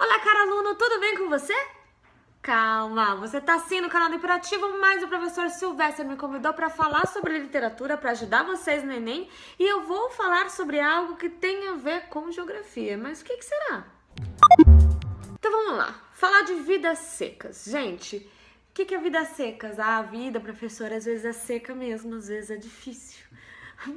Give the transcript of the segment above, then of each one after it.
Olá, cara aluno, tudo bem com você? Calma, você tá sim no canal do Hiperativo, mas o professor Silvestre me convidou para falar sobre literatura, para ajudar vocês no Enem, e eu vou falar sobre algo que tem a ver com geografia. Mas o que será? Então vamos lá, falar de vidas secas. Gente, o que é vidas secas? A vida, professor, às vezes é seca mesmo, às vezes é difícil.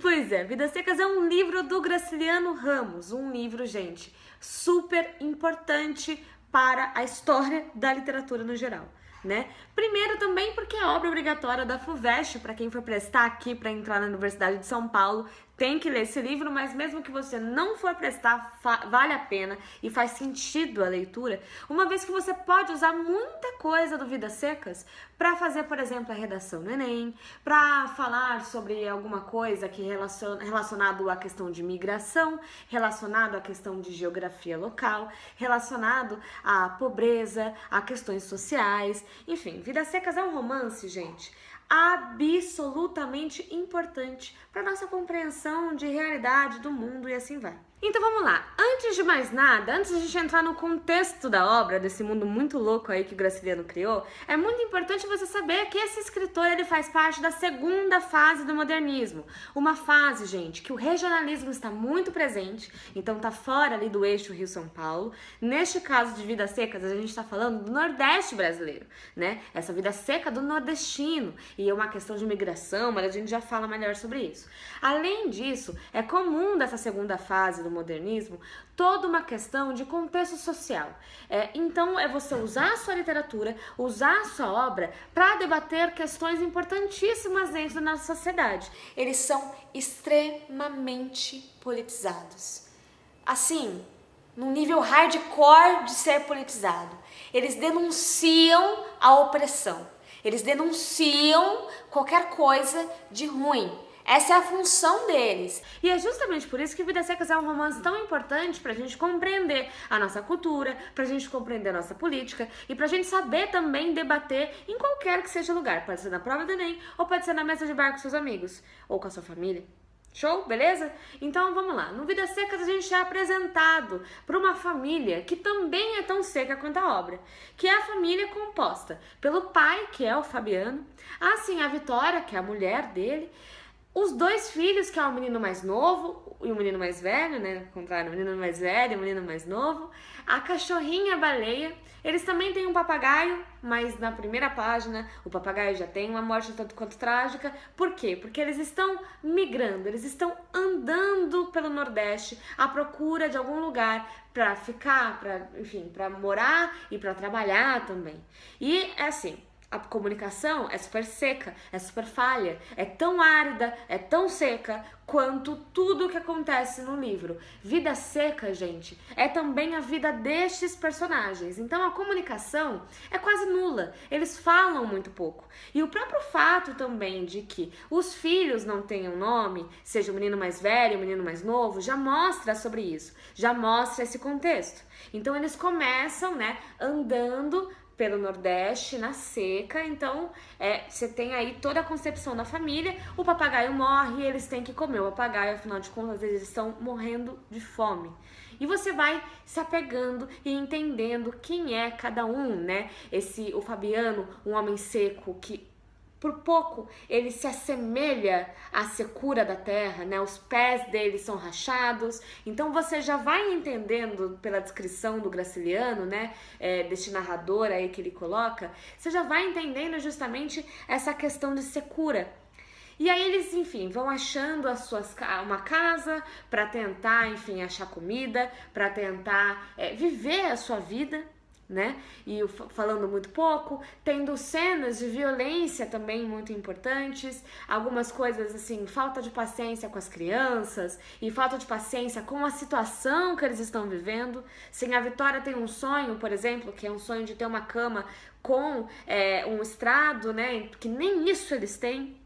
Pois é, Vidas Secas é um livro do Graciliano Ramos, um livro, gente, super importante para a história da literatura no geral, né? Primeiro também porque é obra obrigatória da FUVEST, para quem for prestar aqui para entrar na Universidade de São Paulo, tem que ler esse livro, mas mesmo que você não for prestar, vale a pena e faz sentido a leitura, uma vez que você pode usar muita coisa do Vidas Secas para fazer, por exemplo, a redação do Enem, para falar sobre alguma coisa que relacionado à questão de migração, relacionado à questão de geografia local, relacionado à pobreza, a questões sociais, enfim, Vidas Secas é um romance, gente, absolutamente importante para nossa compreensão de realidade do mundo e assim vai. Então vamos lá, antes de mais nada, antes de a gente entrar no contexto da obra, desse mundo muito louco aí que o Graciliano criou, é muito importante você saber que esse escritor ele faz parte da segunda fase do modernismo. Uma fase, gente, que o regionalismo está muito presente, então tá fora ali do eixo Rio-São Paulo. Neste caso de Vidas Secas, a gente está falando do Nordeste brasileiro, né? Essa vida seca do nordestino, e é uma questão de migração, mas a gente já fala melhor sobre isso. Além disso, é comum dessa segunda fase do modernismo toda uma questão de contexto social. Então é você usar a sua literatura, usar a sua obra para debater questões importantíssimas dentro da nossa sociedade. Eles são extremamente politizados. Assim, num nível hardcore de ser politizado. Eles denunciam a opressão. Eles denunciam qualquer coisa de ruim. Essa é a função deles. E é justamente por isso que Vidas Secas é um romance tão importante pra gente compreender a nossa cultura, pra gente compreender a nossa política e pra gente saber também debater em qualquer que seja lugar. Pode ser na prova do Enem ou pode ser na mesa de bar com seus amigos ou com a sua família. Show? Beleza? Então vamos lá. No Vidas Secas a gente é apresentado para uma família que também é tão seca quanto a obra, que é a família composta pelo pai, que é o Fabiano, assim a Vitória, que é a mulher dele, os dois filhos, que é o menino mais novo e o menino mais velho, né? Ao contrário, o menino mais velho e o menino mais novo. A cachorrinha baleia. Eles também têm um papagaio, mas na primeira página o papagaio já tem uma morte tanto quanto trágica. Por quê? Porque eles estão migrando, eles estão andando pelo Nordeste à procura de algum lugar para ficar, para morar e para trabalhar também. E é assim, a comunicação é super seca, é super falha, é tão árida, é tão seca quanto tudo o que acontece no livro. Vida seca, gente, é também a vida destes personagens. Então a comunicação é quase nula, eles falam muito pouco. E o próprio fato também de que os filhos não tenham nome, seja o menino mais velho, o menino mais novo, já mostra sobre isso, já mostra esse contexto. Então eles começam, né, andando pelo Nordeste, na seca, então você tem aí toda a concepção da família, o papagaio morre e eles têm que comer o papagaio, afinal de contas eles estão morrendo de fome. E você vai se apegando e entendendo quem é cada um, né? O Fabiano, um homem seco que por pouco ele se assemelha à secura da terra, né? Os pés dele são rachados. Então você já vai entendendo pela descrição do Graciliano, né? Deste narrador aí que ele coloca, você já vai entendendo justamente essa questão de secura. E aí eles, enfim, vão achando uma casa para tentar, enfim, achar comida, para tentar viver a sua vida, né? E falando muito pouco, tendo cenas de violência também muito importantes, algumas coisas assim, falta de paciência com as crianças e falta de paciência com a situação que eles estão vivendo. Sim, a Vitória tem um sonho, por exemplo, que é um sonho de ter uma cama com um estrado, né? Que nem isso eles têm.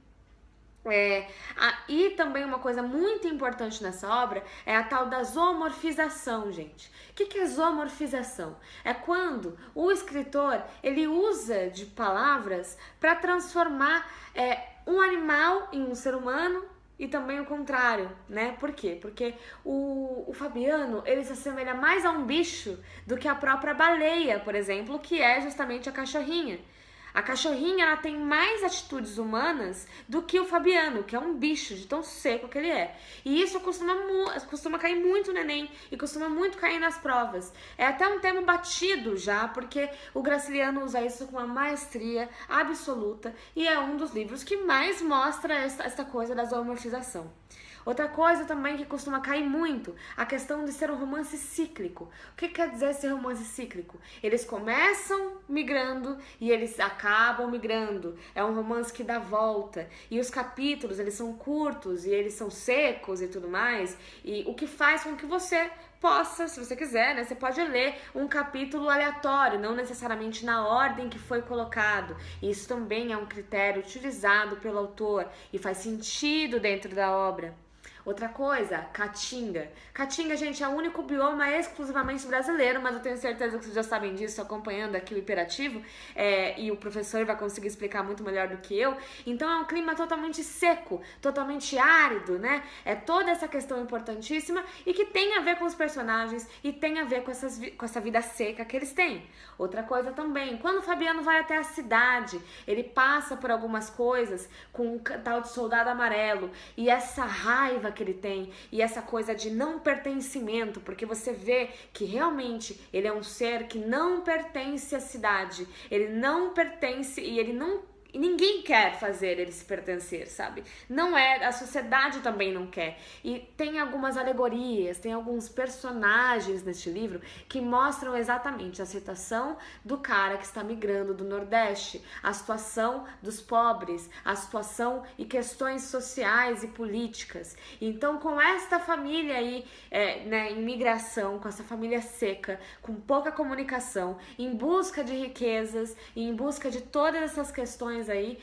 E também uma coisa muito importante nessa obra é a tal da zoomorfização, gente. O que é zoomorfização? É quando o escritor ele usa de palavras para transformar um animal em um ser humano e também o contrário, né? Por quê? Porque o Fabiano, ele se assemelha mais a um bicho do que a própria baleia, por exemplo, que é justamente a cachorrinha. A cachorrinha, ela tem mais atitudes humanas do que o Fabiano, que é um bicho de tão seco que ele é. E isso costuma cair muito no Enem e costuma muito cair nas provas. É até um termo batido já, porque o Graciliano usa isso com uma maestria absoluta e é um dos livros que mais mostra essa coisa da zoomorfização. Outra coisa também que costuma cair muito, a questão de ser um romance cíclico. O que quer dizer ser romance cíclico? Eles começam migrando e eles acabam migrando. É um romance que dá volta. E os capítulos, eles são curtos e eles são secos e tudo mais. E o que faz com que você possa, se você quiser, né, você pode ler um capítulo aleatório, não necessariamente na ordem que foi colocado. Isso também é um critério utilizado pelo autor e faz sentido dentro da obra. Outra coisa, Caatinga. Caatinga, gente, é o único bioma exclusivamente brasileiro, mas eu tenho certeza que vocês já sabem disso acompanhando aqui o Hiperativo, e o professor vai conseguir explicar muito melhor do que eu. Então é um clima totalmente seco, totalmente árido, né? É toda essa questão importantíssima e que tem a ver com os personagens e tem a ver com essa vida seca que eles têm. Outra coisa também, quando o Fabiano vai até a cidade, ele passa por algumas coisas com um tal de soldado amarelo e essa raiva que ele tem e essa coisa de não pertencimento, porque você vê que realmente ele é um ser que não pertence à cidade, ele não pertence e ele não... E ninguém quer fazer ele se pertencer, sabe? Não é, a sociedade também não quer. E tem algumas alegorias, tem alguns personagens neste livro que mostram exatamente a situação do cara que está migrando do Nordeste, a situação dos pobres, a situação e questões sociais e políticas. Então, com esta família aí, né, em migração, com essa família seca, com pouca comunicação, em busca de riquezas, em busca de todas essas questões aí,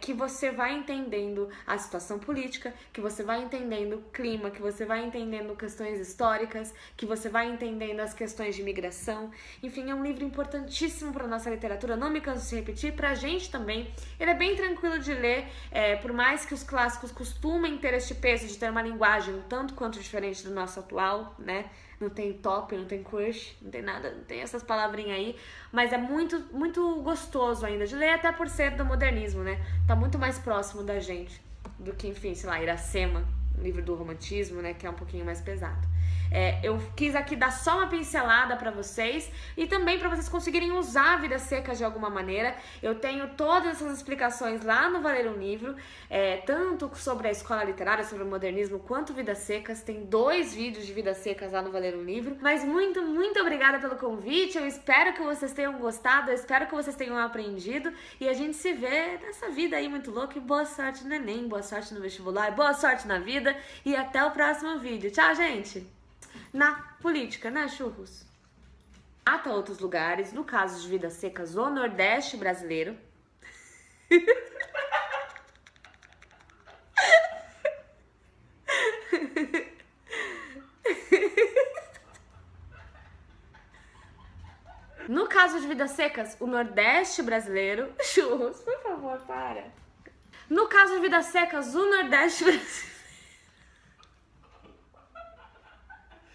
que você vai entendendo a situação política, que você vai entendendo o clima, que você vai entendendo questões históricas, que você vai entendendo as questões de migração. Enfim, é um livro importantíssimo para nossa literatura, não me canso de repetir, pra gente também. Ele é bem tranquilo de ler, por mais que os clássicos costumem ter este peso de ter uma linguagem um tanto quanto diferente do nosso atual, né? Não tem top, não tem crush, não tem nada, não tem essas palavrinhas aí, mas é muito, muito gostoso ainda de ler, até por ser do modernismo, né? Tá muito mais próximo da gente do que, enfim, sei lá, Iracema, livro do romantismo, né, que é um pouquinho mais pesado. Eu quis aqui dar só uma pincelada pra vocês e também pra vocês conseguirem usar a Vida Seca de alguma maneira. Eu tenho todas essas explicações lá no Valer um Livro, tanto sobre a escola literária, sobre o modernismo, quanto Vidas Secas. Tem 2 vídeos de Vidas Secas lá no Valer um Livro. Mas muito, muito obrigada pelo convite. Eu espero que vocês tenham gostado, eu espero que vocês tenham aprendido e a gente se vê nessa vida aí muito louca. E boa sorte no Enem, boa sorte no vestibular, boa sorte na vida e até o próximo vídeo. Tchau, gente! Na política, né, churros? Até outros lugares, no caso de Vidas Secas, o Nordeste brasileiro. No caso de Vidas Secas, o Nordeste brasileiro. Churros, por favor, para. No caso de Vidas Secas, o Nordeste brasileiro.